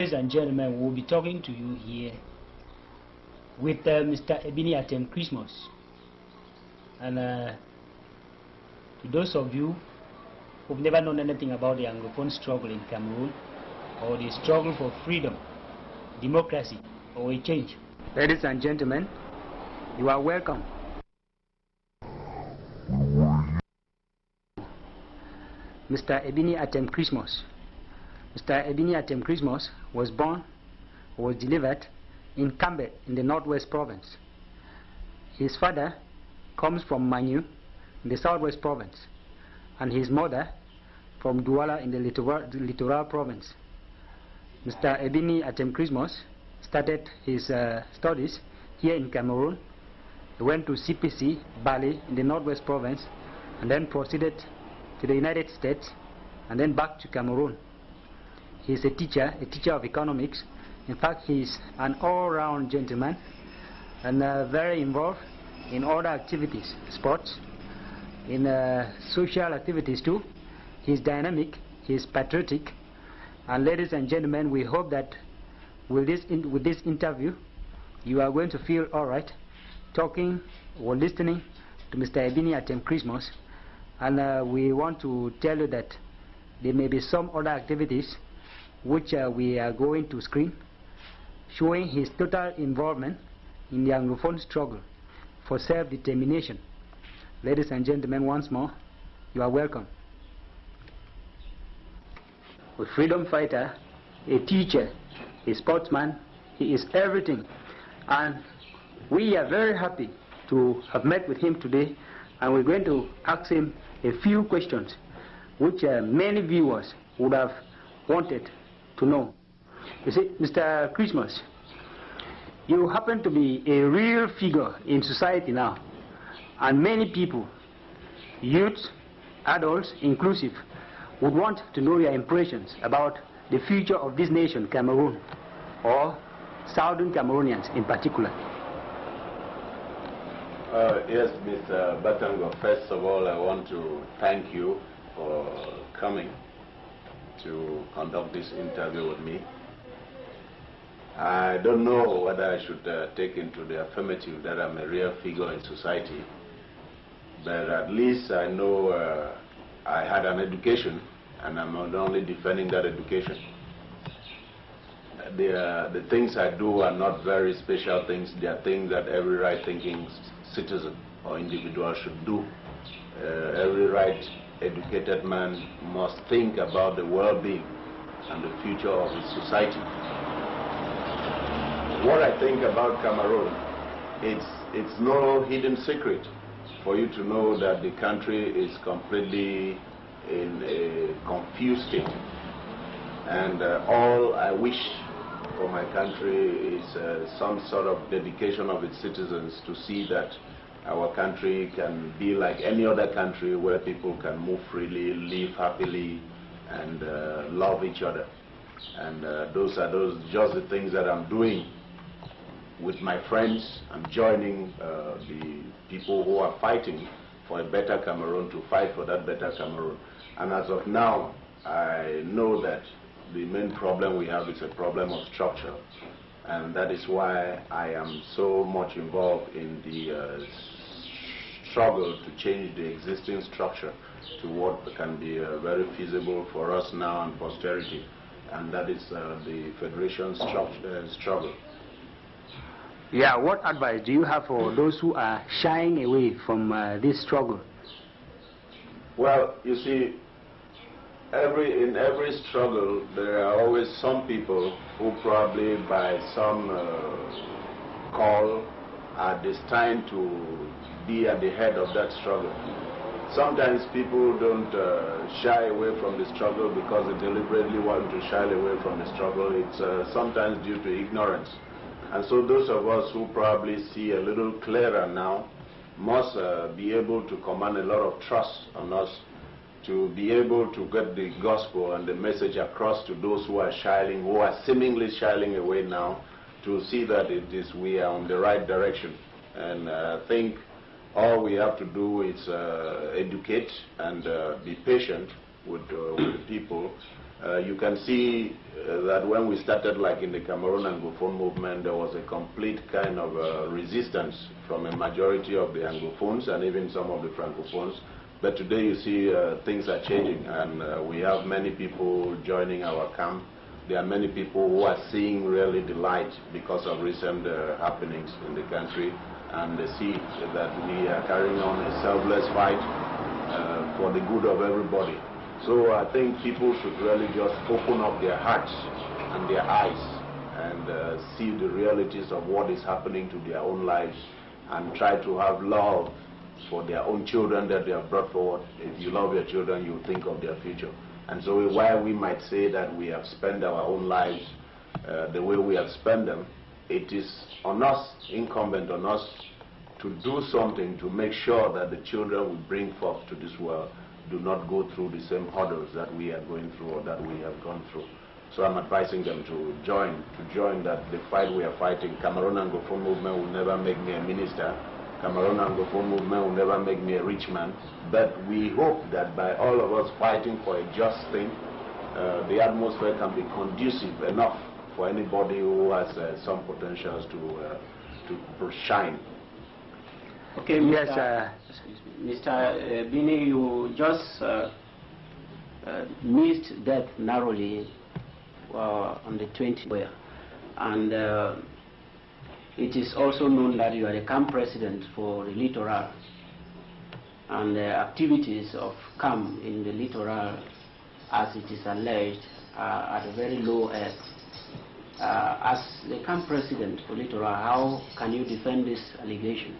Ladies and gentlemen, we'll be talking to you here with Mr. Ebini Christmas. And to those of you who've never known anything about the Anglophone struggle in Cameroon, or the struggle for freedom, democracy, or a change, ladies and gentlemen, you are welcome. Mr. Ebini Christmas. Mr. Ebini Christmas was delivered in Cambe in the Northwest Province. His father comes from Manu in the Southwest Province, and his mother from Douala in the Littoral Province. Mr. Ebini Christmas started his studies here in Cameroon. He went to CPC, Bali in the Northwest Province, and then proceeded to the United States, and then back to Cameroon. He's a teacher of economics. In fact, he's an all-round gentleman and very involved in other activities, sports, in social activities too. He's dynamic, he's patriotic, and ladies and gentlemen, we hope that with this interview, you are going to feel all right talking or listening to Mr. Ebini Christmas. And we want to tell you that there may be some other activities which we are going to screen, showing his total involvement in the Anglophone struggle for self-determination. Ladies and gentlemen, once more, you are welcome. A freedom fighter, a teacher, a sportsman, he is everything. And we are very happy to have met with him today, and we're going to ask him a few questions which many viewers would have wanted to know. You see, Mr. Christmas, you happen to be a real figure in society now, and many people, youths, adults inclusive, would want to know your impressions about the future of this nation, Cameroon, or Southern Cameroonians in particular. Yes, Mr. Batango, first of all, I want to thank you for coming to conduct this interview with me. I don't know whether I should take into the affirmative that I'm a real figure in society, but at least I know I had an education, and I'm not only defending that education. The things I do are not very special things. They are things that every right-thinking citizen or individual should do. Every right-educated man must think about the well-being and the future of his society. What I think about Cameroon, it's no hidden secret for you to know that the country is completely in a confused state. And all I wish for my country is some sort of dedication of its citizens to see that our country can be like any other country where people can move freely, live happily, and love each other. And those are just the things that I'm doing with my friends. I'm joining the people who are fighting for a better Cameroon, to fight for that better Cameroon. And as of now, I know that the main problem we have is a problem of structure, and that is why I am so much involved in the struggle to change the existing structure to what can be very feasible for us now and posterity, and that is the federation struggle. Yeah, what advice do you have for those who are shying away from this struggle? Well, you see, in every struggle, there are always some people who probably by some call are destined to be at the head of that struggle. Sometimes people don't shy away from the struggle because they deliberately want to shy away from the struggle. It's sometimes due to ignorance. And so those of us who probably see a little clearer now must be able to command a lot of trust on us, to be able to get the gospel and the message across to those who are shying, who are seemingly shying away now, to see that we are on the right direction. And I think all we have to do is educate and be patient with people You can see that when we started, like in the Cameroon Anglophone movement, there was a complete kind of resistance from a majority of the Anglophones and even some of the Francophones. But today you see things are changing, and we have many people joining our camp. There are many people who are seeing really the light because of recent happenings in the country, and they see that we are carrying on a selfless fight for the good of everybody. So I think people should really just open up their hearts and their eyes and see the realities of what is happening to their own lives, and try to have love for their own children that they have brought forward. If you love your children, you think of their future. And so while we might say that we have spent our own lives the way we have spent them, it is on us, incumbent on us, to do something to make sure that the children we bring forth to this world do not go through the same hurdles that we are going through or that we have gone through. So I'm advising them to join that the fight we are fighting. Cameroon Anglophone movement will never make me a minister. Cameroon Anglophone movement will never make me a rich man. But we hope that by all of us fighting for a just thing, the atmosphere can be conducive enough for anybody who has some potentials to shine. Okay, yes, Mr. Ebini, you just missed that narrowly on the 20th, and it is also known that you are the camp president for the littoral, and the activities of camp in the littoral, as it is alleged, are at a very low ebb. As the camp president for littoral, how can you defend this allegation?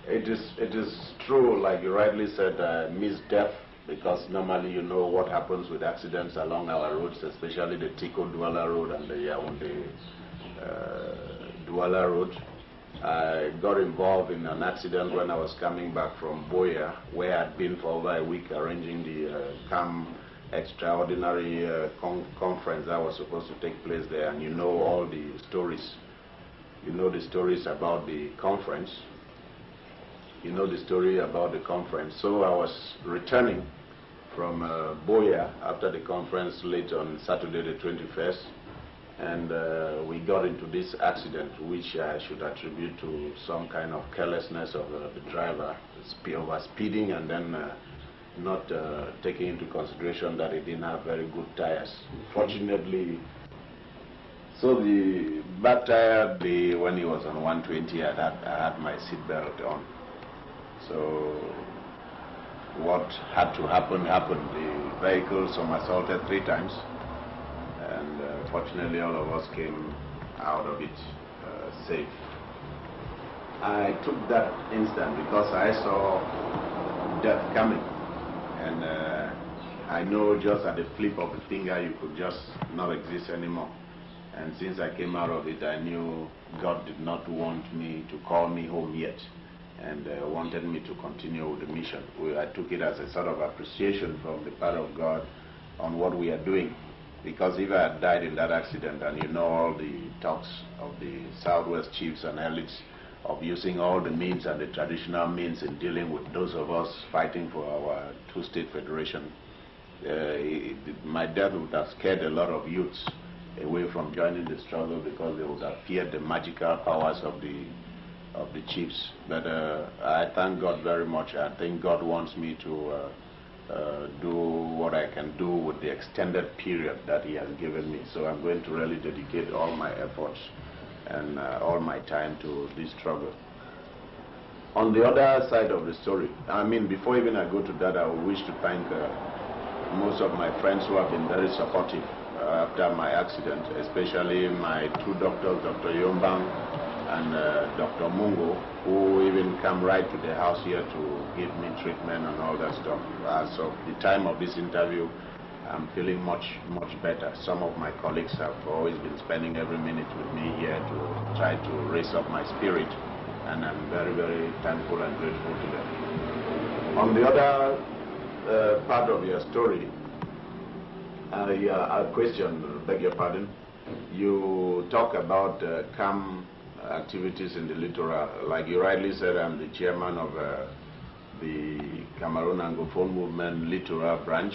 It is true, like you rightly said, missed death, because normally you know what happens with accidents along our roads, especially the Tiko-Douala Road and the Yaoundé Douala Road. I got involved in an accident when I was coming back from Boya, where I'd been for over a week arranging the CAM extraordinary conference that was supposed to take place there, and you know all the stories. You know the stories about the conference. You know the story about the conference. So I was returning from Boya after the conference late on Saturday the 21st, and we got into this accident, which I should attribute to some kind of carelessness of the driver, over speeding, and then not taking into consideration that he didn't have very good tires. Fortunately, so the back tire, when he was on 120, I had my seatbelt on. So what had to happen happened. The vehicle somersaulted 3 times, and fortunately all of us came out of it safe. I took that instant because I saw death coming, and I know just at the flip of the finger you could just not exist anymore. And since I came out of it, I knew God did not want me to call me home yet, and wanted me to continue with the mission. I took it as a sort of appreciation from the part of God on what we are doing. Because if I had died in that accident, and you know all the talks of the Southwest chiefs and elites of using all the means and the traditional means in dealing with those of us fighting for our 2-state federation, my death would have scared a lot of youths away from joining the struggle, because they would have feared the magical powers of the chiefs. But I thank God very much. I think God wants me to do what I can do with the extended period that He has given me. So I'm going to really dedicate all my efforts and all my time to this struggle. On the other side of the story, I mean, before even I go to that, I would wish to thank most of my friends who have been very supportive after my accident, especially my 2 doctors, Dr. Yombang and Dr. Mungo, who even come right to the house here to give me treatment and all that stuff. As of the time of this interview, I'm feeling much better. Some of my colleagues have always been spending every minute with me here to try to raise up my spirit, and I'm very, very thankful and grateful to them. On the other part of your story, a question, beg your pardon. You talk about CAM activities in the littoral. Like you rightly said, I'm the chairman of the Cameroon Anglophone Movement Littoral Branch,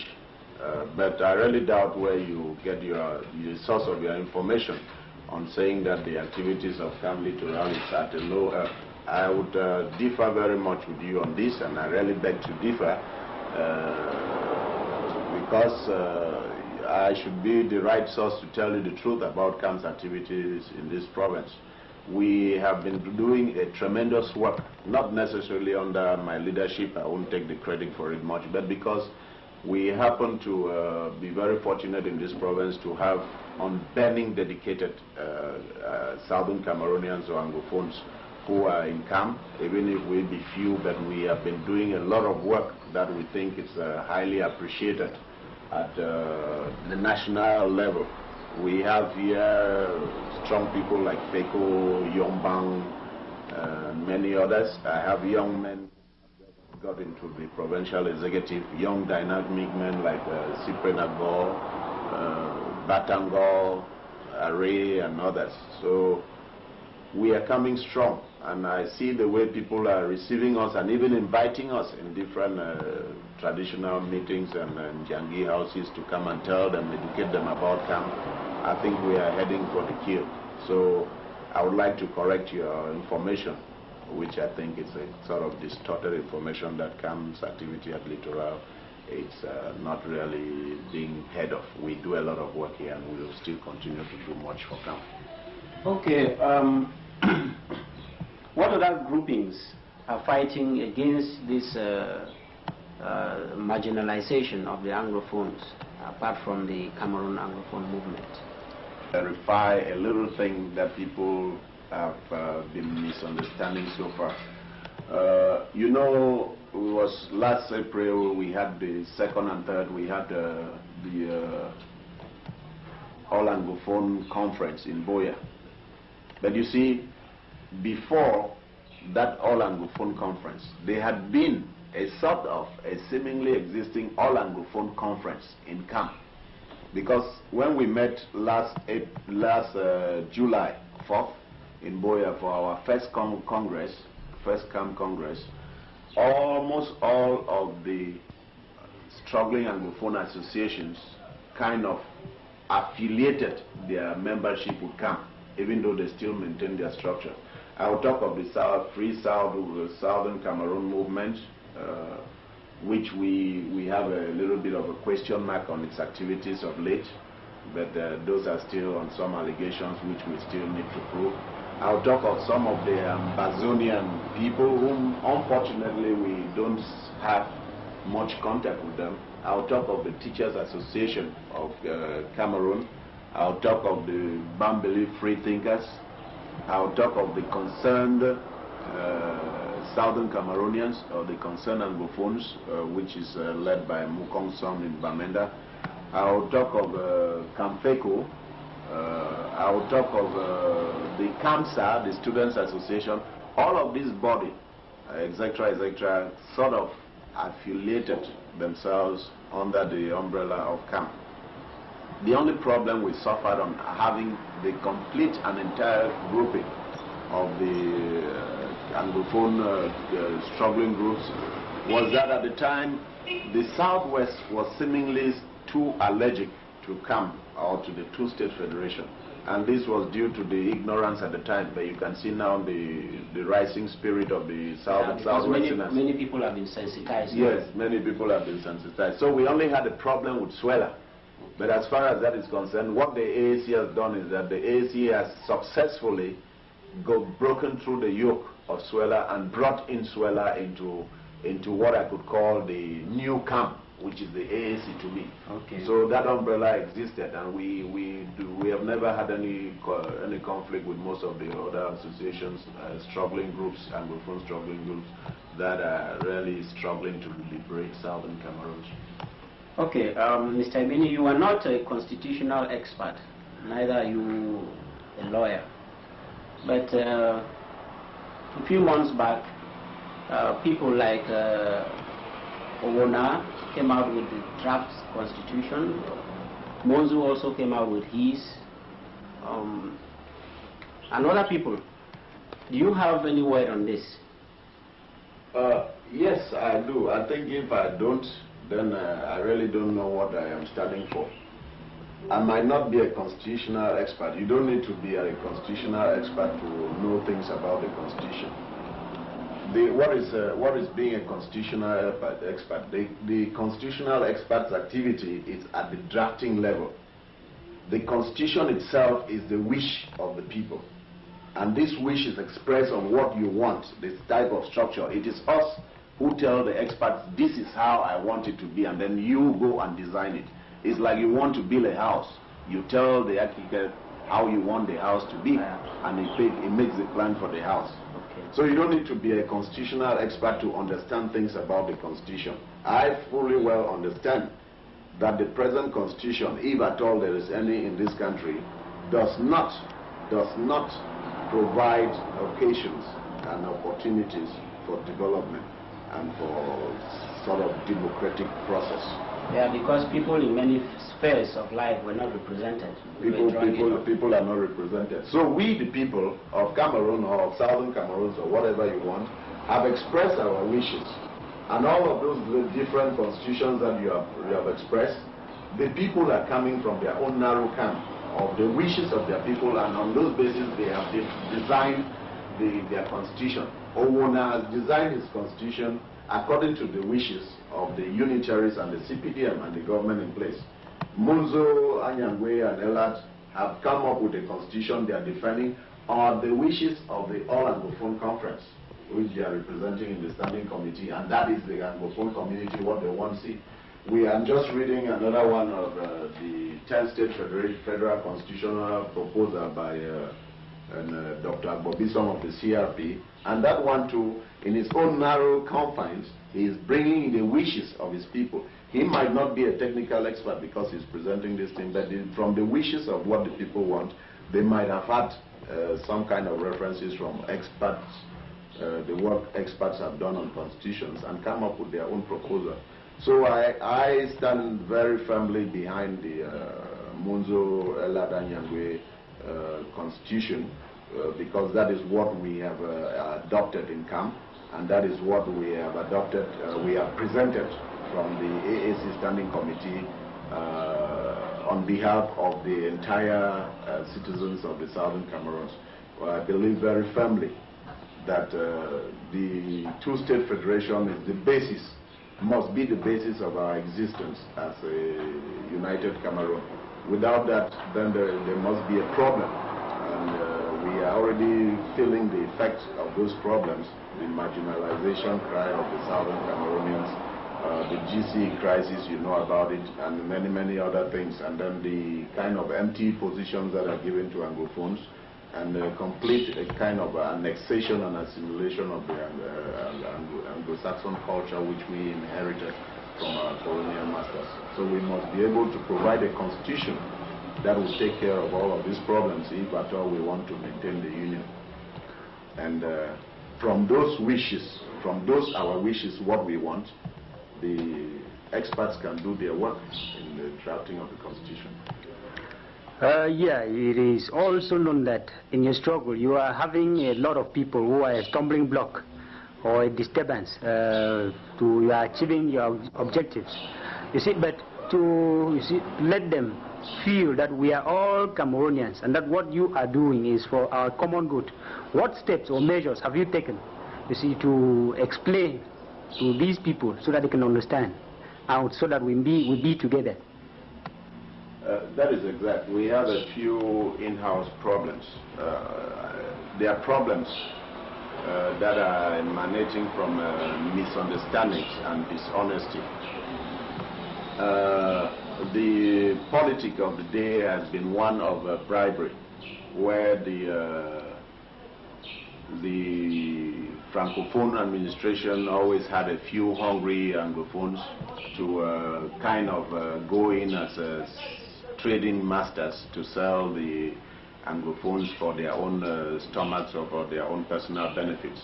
But I really doubt where you get your source of your information on saying that the activities of Camp Littoral is at a low ebb. I would differ very much with you on this, and I really beg to differ because I should be the right source to tell you the truth about Camp's activities in this province. We have been doing a tremendous work, not necessarily under my leadership. I won't take the credit for it much, but because we happen to be very fortunate in this province to have unburning dedicated Southern Cameroonians or Anglophones who are in camp, even if we be few, but we have been doing a lot of work that we think is highly appreciated at the national level. We have here strong people like Feko, Yombang, many others. I have young men got into the provincial executive, young dynamic men like Cyprien Batangor, Array, and others. So we are coming strong, and I see the way people are receiving us and even inviting us in different traditional meetings and Jangi houses to come and tell them, educate them about camp. I think we are heading for the kill. So I would like to correct your information, which I think is a sort of distorted information that Camp's activity at Littoral it's not really being heard of. We do a lot of work here, and we will still continue to do much for Camp. Okay. What other groupings are fighting against this marginalization of the Anglophones, apart from the Cameroon Anglophone movement? Clarify a little thing that people have been misunderstanding so far. You know, it was last April we had the second and third, we had the All Anglophone conference in Boya. But you see, before that All Anglophone conference, there had been a sort of a seemingly existing All Anglophone conference in Camp. Because when we met last July 4th in Boya for our first Camp Congress, almost all of the struggling Anglophone associations kind of affiliated their membership with Camp, even though they still maintain their structure. I will talk of the Free Southern Cameroon movement, which we have a little bit of a question mark on its activities of late, but those are still on some allegations which we still need to prove. I'll talk of some of the Amazonian people whom unfortunately we don't have much contact with them. I'll talk of the Teachers Association of Cameroon. I'll talk of the Bambeli Free Thinkers. I'll talk of the concerned Southern Cameroonians, or the concerned Anglophones, which is led by Mukong Song in Bamenda. I'll talk of Kamfeko. I'll talk of the CAMSA, the Students Association. All of this body, etc., sort of affiliated themselves under the umbrella of CAMP. The only problem we suffered on having the complete and entire grouping of the Anglophone struggling groups was that at the time the Southwest was seemingly too allergic to CAMP or to the two-state federation, and this was due to the ignorance at the time. But you can see now the rising spirit of the South and Southwesterners. Many people have been sensitized. Yes, many people have been sensitized. So we only had a problem with Swela. But as far as that is concerned, what the AAC has done is that the AAC has successfully broken through the yoke of Swela and brought in Swela into what I could call the new camp, which is the AAC to me. Okay. So that umbrella existed, and we have never had any conflict with most of the other associations, struggling groups, Anglophone struggling groups that are really struggling to liberate Southern Cameroon. Okay, Mr. Ebini, you are not a constitutional expert, neither are you a lawyer. But a few months back, people like Owona came out with the draft constitution. Monzu also came out with his. And other people. Do you have any word on this? Yes, I do. I think if I don't, then I really don't know what I am standing for. I might not be a constitutional expert. You don't need to be a constitutional expert to know things about the Constitution. What is being a constitutional expert? The constitutional expert's activity is at the drafting level. The Constitution itself is the wish of the people. And this wish is expressed on what you want, this type of structure. It is us who tell the experts, this is how I want it to be, and then you go and design it. It's like you want to build a house. You tell the architect how you want the house to be, and it makes the plan for the house. So you don't need to be a constitutional expert to understand things about the Constitution. I fully well understand that the present Constitution, if at all there is any in this country, does not provide occasions and opportunities for development and for sort of democratic process. Yeah, because people in many spheres of life were not represented. People are not represented. So we, the people of Cameroon or of Southern Cameroon or whatever you want, have expressed our wishes. And all of those different constitutions that you have expressed, the people are coming from their own narrow camp of the wishes of their people, and on those basis they have designed their constitution. Owona has designed his constitution according to the wishes of the unitaries and the CPDM and the government in place. Munzo, Anyangwe, and Elat have come up with a constitution they are defending on the wishes of the All Anglophone Conference, which they are representing in the standing committee, and that is the Anglophone community, what they want to see. We are just reading another one of the 10-state federal constitutional proposal by Dr. Agbobisom of the CRP, and that one too, in his own narrow confines, he is bringing the wishes of his people. He might not be a technical expert because he's presenting this thing, but from the wishes of what the people want, they might have had some kind of references from experts, the work experts have done on constitutions, and come up with their own proposal. So I stand very firmly behind the Munzo Eladanyangwe constitution, because that is what we have adopted in camp, and that is what we have adopted, we have presented from the AAC Standing Committee on behalf of the entire citizens of the Southern Cameroons. I believe very firmly that the two-state federation is the basis, must be the basis of our existence as a united Cameroon. Without that, then there must be a problem, and we are already feeling the effects of those problems, the marginalization cry of the Southern Cameroonians, the GC crisis, you know about it, and many, many other things, and then the kind of empty positions that are given to Anglophones, and complete a kind of annexation and assimilation of the Anglo-Saxon culture which we inherited from our colonial masters. So we must be able to provide a constitution that will take care of all of these problems if at all we want to maintain the union. And from those wishes, from those our wishes, what we want, the experts can do their work in the drafting of the constitution. Yeah, it is also known that in your struggle you are having a lot of people who are a stumbling block or a disturbance to you are achieving your objectives. You see, but to let them feel that we are all Cameroonians and that what you are doing is for our common good. What steps or measures have you taken, you see, to explain to these people so that they can understand and so that we be together? That is exact. We have a few in-house problems. There are problems that are emanating from misunderstandings and dishonesty. The politic of the day has been one of bribery, where the Francophone administration always had a few hungry Anglophones to kind of go in as trading masters to sell the Anglophones for their own stomachs or for their own personal benefits.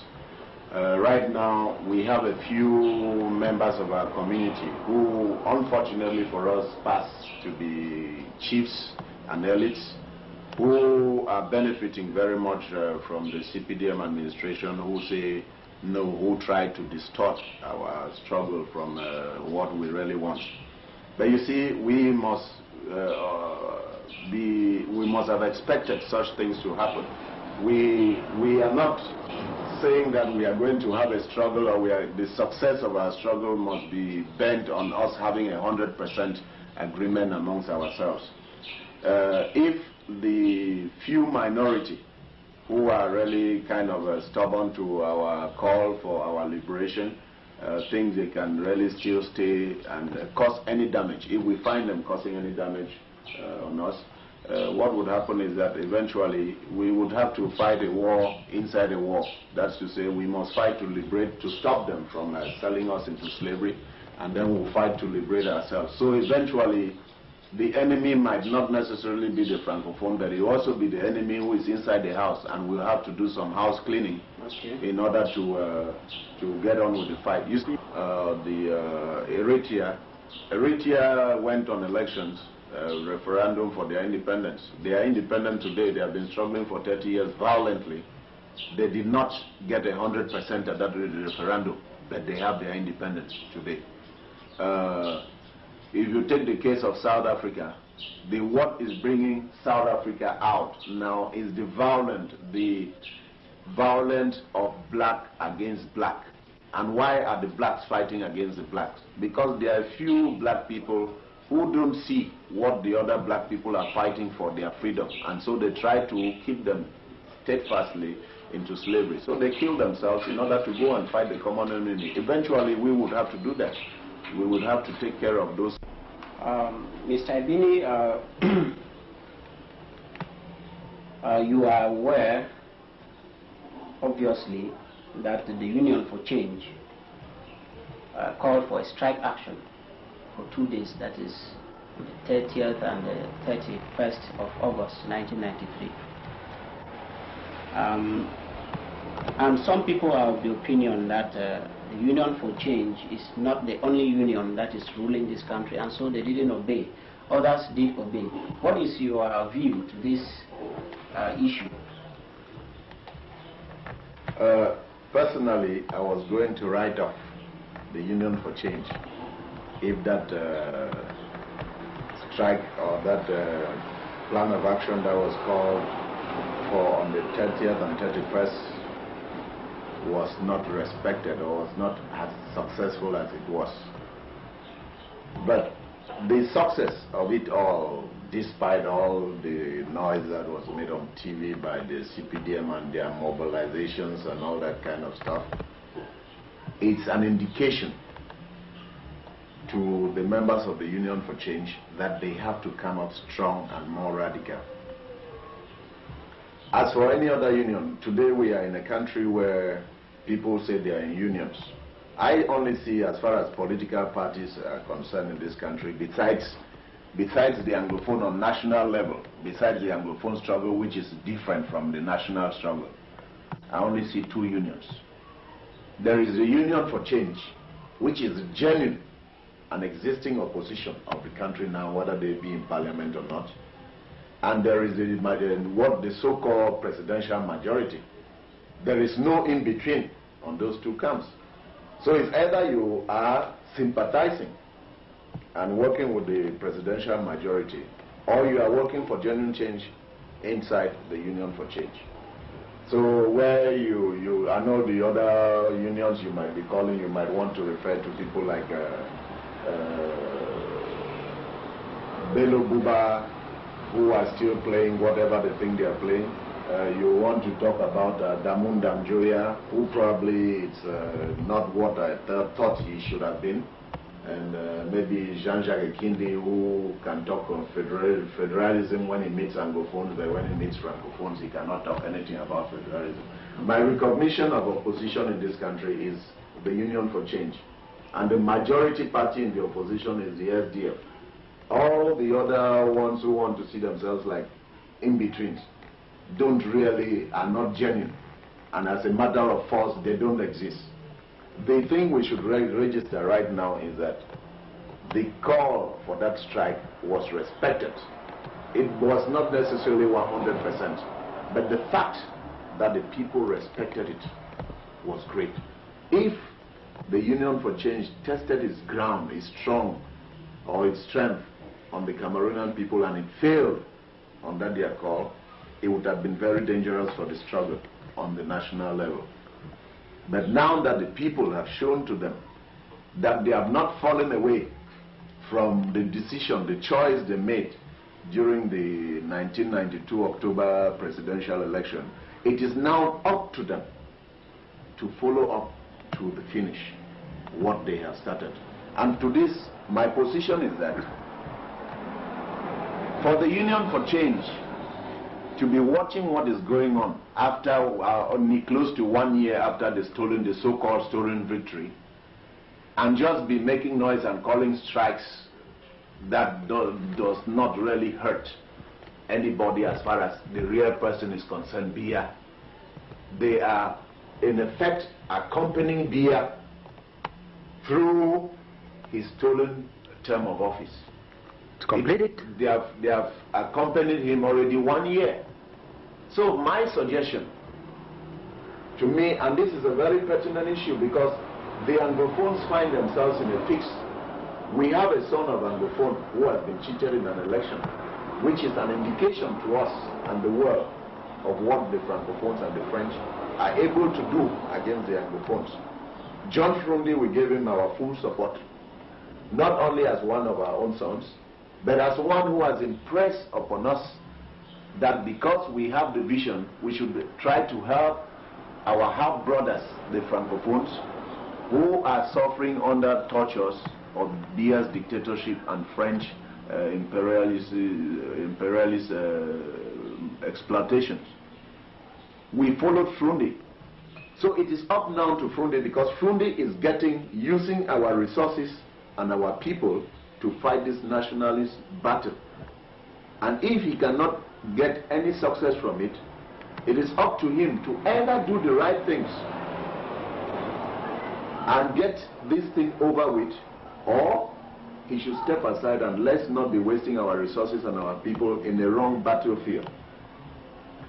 Right now, we have a few members of our community who, unfortunately for us, pass to be chiefs and elites who are benefiting very much from the CPDM administration, who say who try to distort our struggle from what we really want. But you see, we must have expected such things to happen. We are not saying that we are going to have a struggle, or the success of our struggle must be bent on us having 100% agreement amongst ourselves. If the few minority who are really kind of stubborn to our call for our liberation think they can really still stay and cause any damage, if we find them causing any damage on us, what would happen is that eventually we would have to fight a war inside a war. That's to say, we must fight to liberate, to stop them from selling us into slavery, and then we'll fight to liberate ourselves. So eventually, the enemy might not necessarily be the Francophone, but it will also be the enemy who is inside the house, and we'll have to do some house cleaning in order to get on with the fight. You see, Eritrea went on elections, referendum for their independence. They are independent today. They have been struggling for 30 years violently. They did not get 100% at that referendum, but they have their independence today. If you take the case of South Africa, what is bringing South Africa out now is the violence of black against black. And why are the blacks fighting against the blacks? Because there are few black people who don't see what the other black people are fighting for, their freedom. And so they try to keep them steadfastly into slavery. So they kill themselves in order to go and fight the common enemy. Eventually, we would have to do that. We would have to take care of those. Mr. Ebini, you are aware, obviously, that the Union for Change called for a strike action for 2 days, that is the 30th and the 31st of August 1993. And some people are of the opinion that the Union for Change is not the only union that is ruling this country, and so they didn't obey. Others did obey. What is your view to this issue? Personally, I was going to write off the Union for Change if that strike or that plan of action that was called for on the 30th and 31st was not respected or was not as successful as it was. But the success of it all, despite all the noise that was made on TV by the CPDM and their mobilizations and all that kind of stuff, it's an indication to the members of the Union for Change that they have to come out strong and more radical. As for any other union, today we are in a country where people say they are in unions. I only see, as far as political parties are concerned in this country, besides the Anglophone on national level, besides the Anglophone struggle, which is different from the national struggle, I only see 2 unions. There is the Union for Change, which is genuine and existing opposition of the country now, whether they be in parliament or not. And there is the so-called presidential majority. There is no in-between on those two camps. So it's either you are sympathizing and working with the presidential majority, or you are working for genuine change inside the Union for Change. So where I know the other unions you might be calling, you might want to refer to people like Bello Buba, who are still playing whatever they think they are playing. You want to talk about Damun Damjoya, who probably it's not what I thought he should have been. And maybe Jean-Jacques Kindi, who can talk of federalism when he meets Anglophones, but when he meets Francophones, he cannot talk anything about federalism. My recognition of opposition in this country is the Union for Change. And the majority party in the opposition is the SDF. All the other ones who want to see themselves like in-betweens are not genuine. And as a matter of force, they don't exist. The thing we should register right now is that the call for that strike was respected. It was not necessarily 100%, but the fact that the people respected it was great. if the Union for Change tested its ground, its strength on the Cameroonian people, and it failed under their call, it would have been very dangerous for the struggle on the national level. But now that the people have shown to them that they have not fallen away from the decision, the choice they made during the 1992 October presidential election, it is now up to them to follow up to the finish what they have started. And to this, my position is that for the Union for Change to be watching what is going on after only close to 1 year after the so-called stolen victory, and just be making noise and calling strikes that does not really hurt anybody as far as the real person is concerned, Biya. They are in effect accompanying Biya through his stolen term of office. To complete it? They have accompanied him already 1 year. So my suggestion to me, and this is a very pertinent issue because the Anglophones find themselves in a fix. We have a son of Anglophone who has been cheated in an election, which is an indication to us and the world of what the Francophones and the French are able to do against the Anglophones. John Frundi, we gave him our full support, not only as one of our own sons, but as one who has impressed upon us that because we have the vision, we should try to help our half-brothers, the Francophones, who are suffering under tortures of Biya's dictatorship and French imperialist exploitations. We followed Frundi. So it is up now to Frundi, because Frundi is using our resources and our people to fight this nationalist battle. And if he cannot get any success from it, it is up to him to either do the right things and get this thing over with, or he should step aside and let's not be wasting our resources and our people in the wrong battlefield.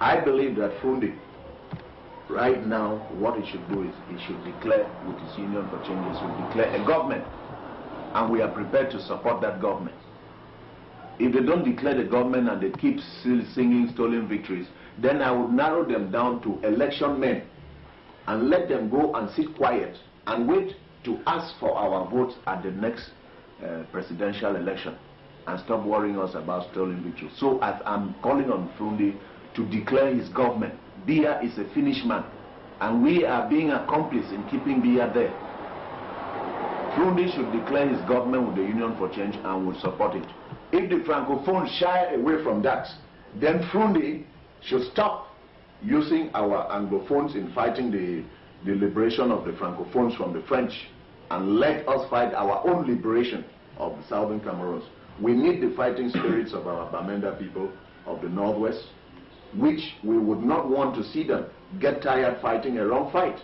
I believe that Frundi, right now, what he should do is he should declare with his Union for Change, he should declare a government, and we are prepared to support that government. If they don't declare the government and they keep singing stolen victories, then I would narrow them down to election men and let them go and sit quiet and wait to ask for our votes at the next presidential election and stop worrying us about stolen victories. So as I'm calling on Frundi to declare his government. Biya is a finished man, and we are being accomplices in keeping Biya there. Frundi should declare his government with the Union for Change and will support it. If the Francophones shy away from that, then Frundi should stop using our Anglophones in fighting the liberation of the Francophones from the French, and let us fight our own liberation of the southern Cameroons. We need the fighting spirits of our Bamenda people of the northwest, which we would not want to see them get tired fighting a wrong fight.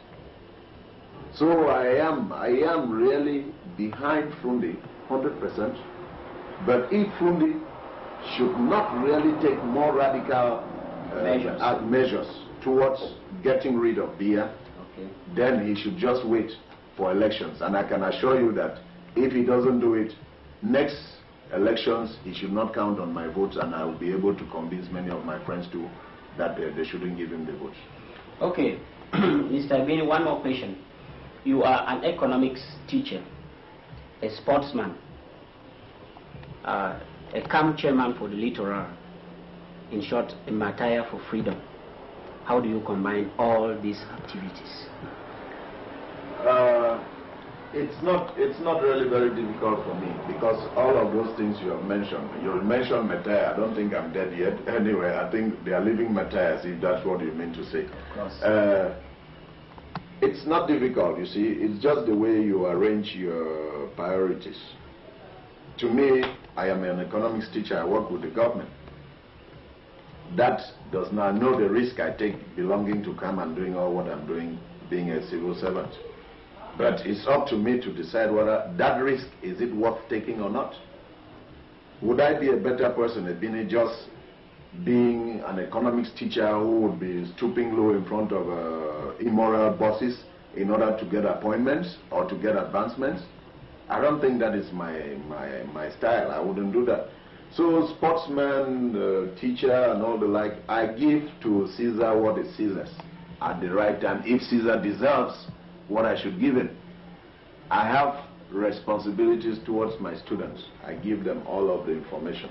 So I am really behind Frundi 100%, but if Frundi should not really take more radical measures towards getting rid of Biya, then he should just wait for elections. And I can assure you that if he doesn't do it, next elections he should not count on my votes, and I will be able to convince many of my friends too that they shouldn't give him the votes. Okay, Mr. Ebini, one more question. You are an economics teacher, a sportsman, a camp chairman for the littoral, in short, a martyr for freedom. How do you combine all these activities? It's not really very difficult for me, because all of those things you have mentioned, you mentioned martyr. I don't think I'm dead yet. Anyway, I think they are living martyrs, if that's what you mean to say. Of course. It's not difficult, you see. It's just the way you arrange your priorities. To me, I am an economics teacher. I work with the government. That does not know the risk I take belonging to come and doing all what I'm doing, being a civil servant. But it's up to me to decide whether that risk, is it worth taking or not. Would I be a better person, Ebini, just being an economics teacher who would be stooping low in front of immoral bosses in order to get appointments or to get advancements. I don't think that is my style. I wouldn't do that. So sportsman, teacher and all the like, I give to Caesar what is Caesar's at the right time. If Caesar deserves what I should give him. I have responsibilities towards my students. I give them all of the information.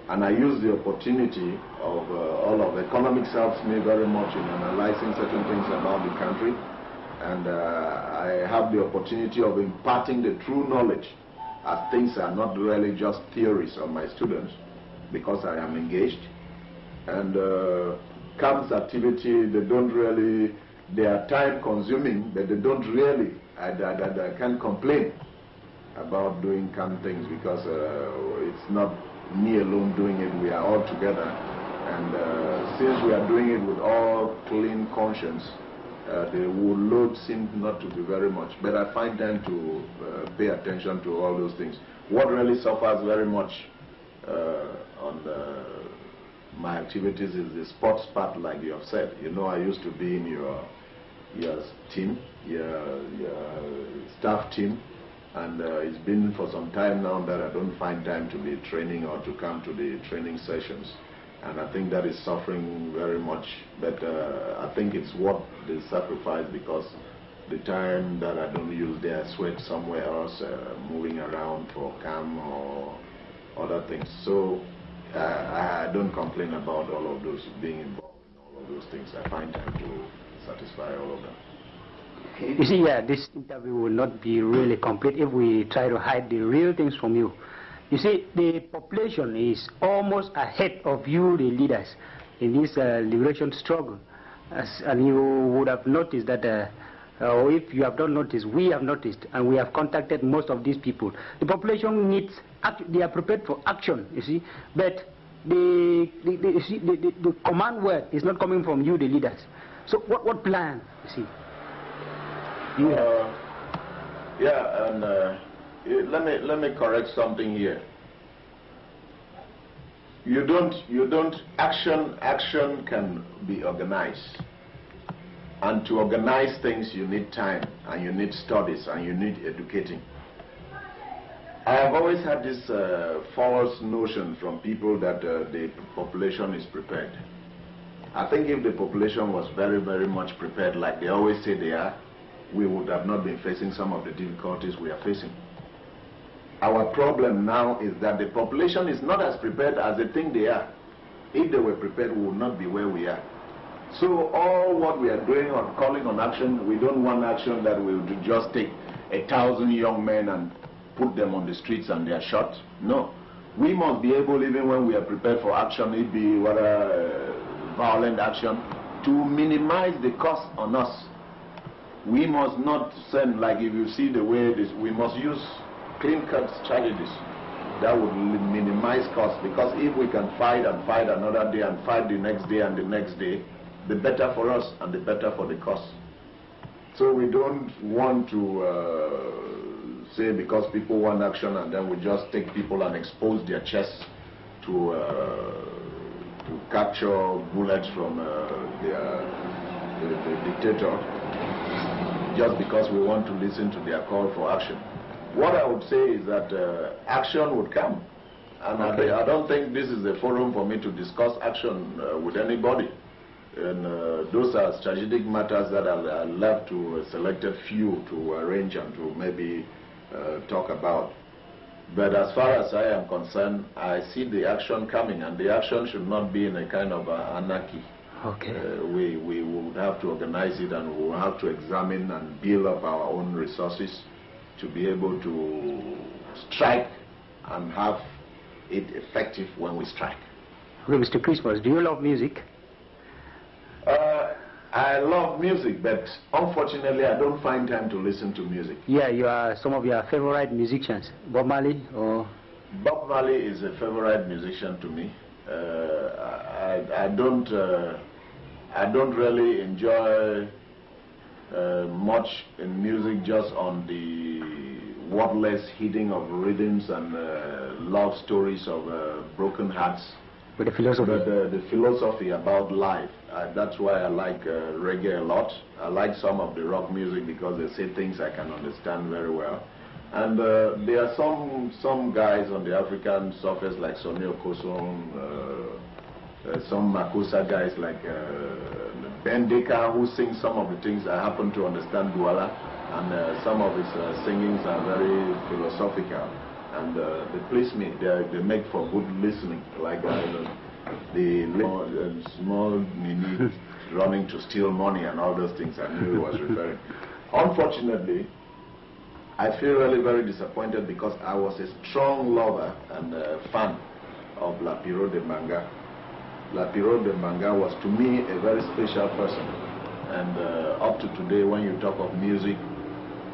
And I use the opportunity of all of economics helps me very much in analyzing certain things about the country. And I have the opportunity of imparting the true knowledge, as things are not really just theories on my students, because I am engaged. And camps activity, they are time consuming, but they don't really, I can't complain about doing camp things, because it's not me alone doing it, we are all together. And since we are doing it with all clean conscience, the load seems not to be very much, but I find time to pay attention to all those things. What really suffers very much on my activities is the sports part, like you have said. You know, I used to be in your team, your staff team, and it's been for some time now that I don't find time to be training or to come to the training sessions. And I think that is suffering very much, but I think it's worth the sacrifice, because the time that I don't use there, I sweat somewhere else, moving around for camp or other things. So I don't complain about all of those, being involved in all of those things. I find time to satisfy all of them. Okay. You see, this interview will not be really complete if we try to hide the real things from you. You see, the population is almost ahead of you, the leaders, in this liberation struggle. And you would have noticed that, or if you have not noticed, we have noticed, and we have contacted most of these people. The population needs, they are prepared for action, you see, but the command word is not coming from you, the leaders. So what plan, you see? Let me correct something here. Action can be organized. And to organize things, you need time, and you need studies, and you need educating. I have always had this false notion from people that the population is prepared. I think if the population was very, very much prepared, like they always say they are, we would have not been facing some of the difficulties we are facing. Our problem now is that the population is not as prepared as they think they are. If they were prepared, we would not be where we are. So all what we are doing on calling on action, we don't want action that will just take 1,000 young men and put them on the streets and they are shot. No. We must be able, even when we are prepared for action, it be whether violent action, to minimize the cost on us. We must not send, like if you see the way this, we must use clean-cut strategies that would minimize costs, because if we can fight and fight another day and fight the next day and the next day, the better for us and the better for the cost. So we don't want to say because people want action and then we just take people and expose their chests to capture bullets from the dictator, just because we want to listen to their call for action. What I would say is that action would come. And okay. I don't think this is the forum for me to discuss action with anybody. And those are strategic matters that are left to a selected few to arrange and to maybe talk about. But as far as I am concerned, I see the action coming, and the action should not be in a kind of anarchy. Okay. We would have to organize it, and we will have to examine and build up our own resources to be able to strike and have it effective when we strike. Okay, Mr. Christmas, do you love music? I love music, but unfortunately I don't find time to listen to music. Yeah, you are some of your favorite musicians, Bob Marley or? Bob Marley is a favorite musician to me. I don't really enjoy much in music just on the wordless hitting of rhythms and love stories of broken hearts. With the philosophy? But the philosophy about life. That's why I like reggae a lot. I like some of the rock music because they say things I can understand very well. And there are some guys on the African surface like Sonny Okoson, some Makosa guys like Ben Deka, who sing some of the things I happen to understand Douala, and some of his singings are very philosophical, and they please me. They make for good listening, like the small Nini running to steal money and all those things I knew he was referring. Unfortunately, I feel really very disappointed because I was a strong lover and fan of La Piro de Manga. La Piro de Manga was to me a very special person, and up to today when you talk of music,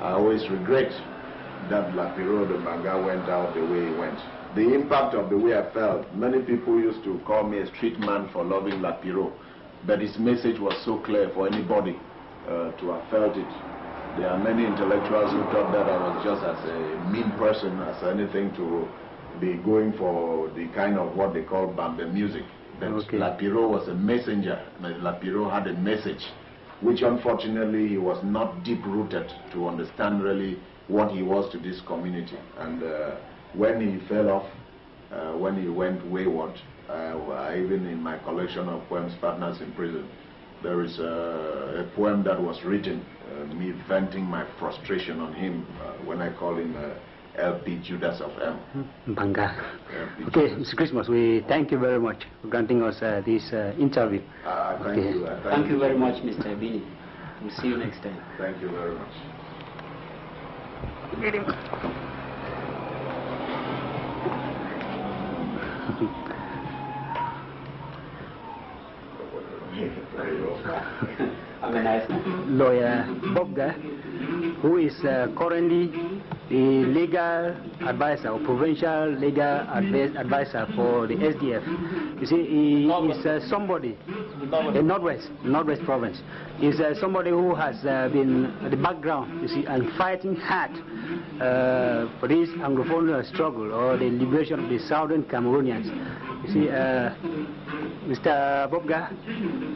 I always regret that La Piro de Manga went out the way it went. The impact of the way I felt, many people used to call me a street man for loving La Piro, but his message was so clear for anybody to have felt it. There are many intellectuals who thought that I was just as a mean person as anything to be going for the kind of what they call bamba music. But okay. La Piro was a messenger. La Piro had a message, which unfortunately he was not deep-rooted to understand really what he was to this community. And when he fell off, when he went wayward, even in my collection of poems, Partners in Prison, there is a poem that was written, me venting my frustration on him when I call him LP Judas of M. Banga. Okay, Mr. Christmas, we thank you very much for granting us this interview. Thank you. Thank you very much, Mr. Ebini. We'll see you next time. Thank you very much. I'm a nice lawyer Bobga, who is currently the legal advisor or provincial legal advisor for the SDF. You see, he is somebody, the Northwest province. He's somebody who has been at the background, you see, and fighting hard for this Anglophone struggle or the liberation of the southern Cameroonians. You see, Mr. Bobga,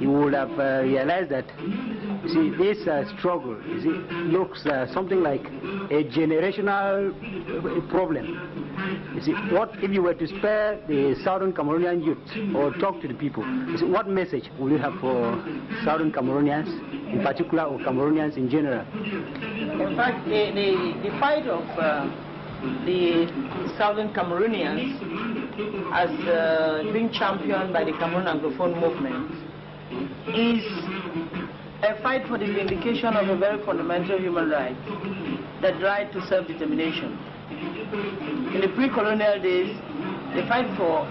you would have realized that, you see, this struggle, you see, looks something like a generational problem. You see, what if you were to spare the southern Cameroonian youth or talk to the people? You see, what message would you have for southern Cameroonians in particular, or Cameroonians in general? In fact, the fight of the southern Cameroonians as being championed by the Cameroon Anglophone movement is a fight for the vindication of a very fundamental human right, that right to self-determination. In the pre-colonial days, the fight for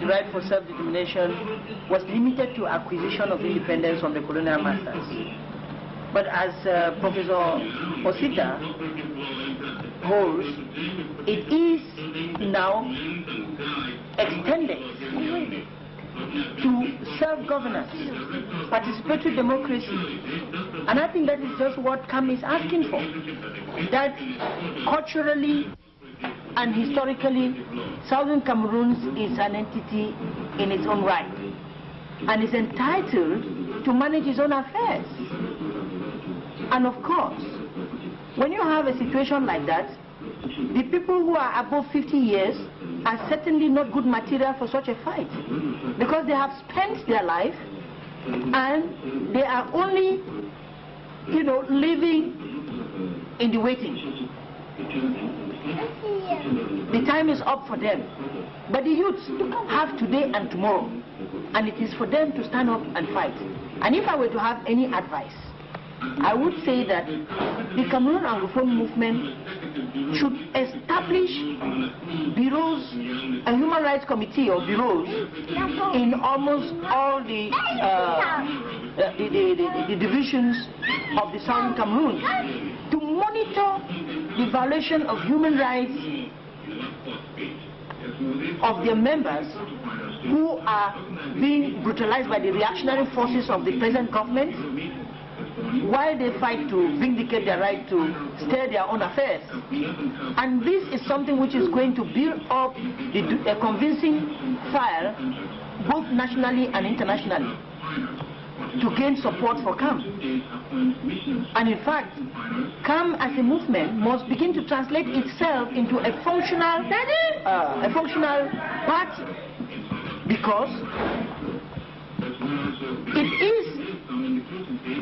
the right for self-determination was limited to acquisition of independence from the colonial masters. But as Professor Osita holds, it is now extended to self-governance, participatory democracy. And I think that is just what CAM is asking for. That culturally and historically, Southern Cameroon is an entity in its own right and is entitled to manage its own affairs. And of course, when you have a situation like that, the people who are above 50 years are certainly not good material for such a fight, because they have spent their life and they are only, living in the waiting. The time is up for them. But the youths have today and tomorrow, and it is for them to stand up and fight. And if I were to have any advice, I would say that the Cameroon Anglophone movement should establish bureaus, a human rights committee or bureaus in almost all the divisions of the Southern Cameroon to monitor the violation of human rights of their members who are being brutalized by the reactionary forces of the present government, while they fight to vindicate their right to steer their own affairs. And this is something which is going to build up a convincing file, both nationally and internationally, to gain support for CAM. And in fact, CAM as a movement must begin to translate itself into a functional party, because it is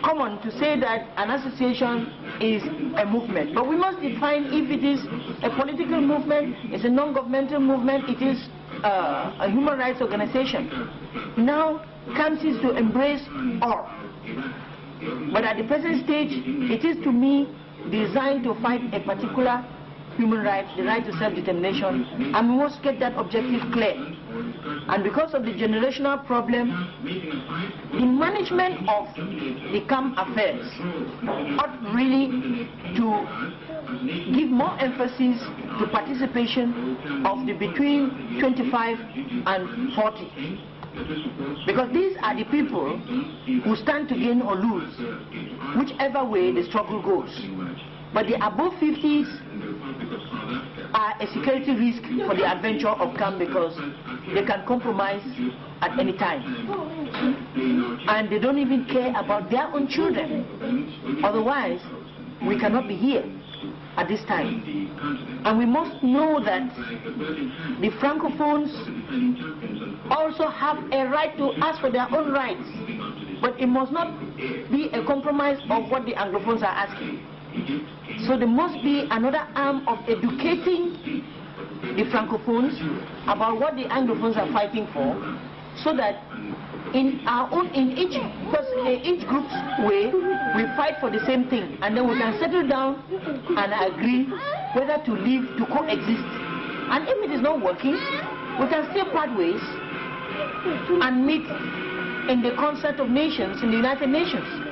common to say that an association is a movement, but we must define if it is a political movement, it's a non-governmental movement, it is a human rights organization. Now, CAM seeks to embrace all. But at the present stage, it is to me designed to fight a particular human right, the right to self-determination, and we must get that objective clear. And because of the generational problem, the management of the CAM affairs ought really to give more emphasis to participation of the between 25 and 40. Because these are the people who stand to gain or lose, whichever way the struggle goes. But the above 50s are a security risk for the adventure of CAM, because they can compromise at any time. And they don't even care about their own children. Otherwise, we cannot be here at this time. And we must know that the Francophones also have a right to ask for their own rights, but it must not be a compromise of what the Anglophones are asking. So there must be another arm of educating the Francophones about what the Anglophones are fighting for, so that in each group's way, we fight for the same thing, and then we can settle down and agree whether to live, to coexist. And if it is not working, we can still part ways and meet in the concert of nations, in the United Nations.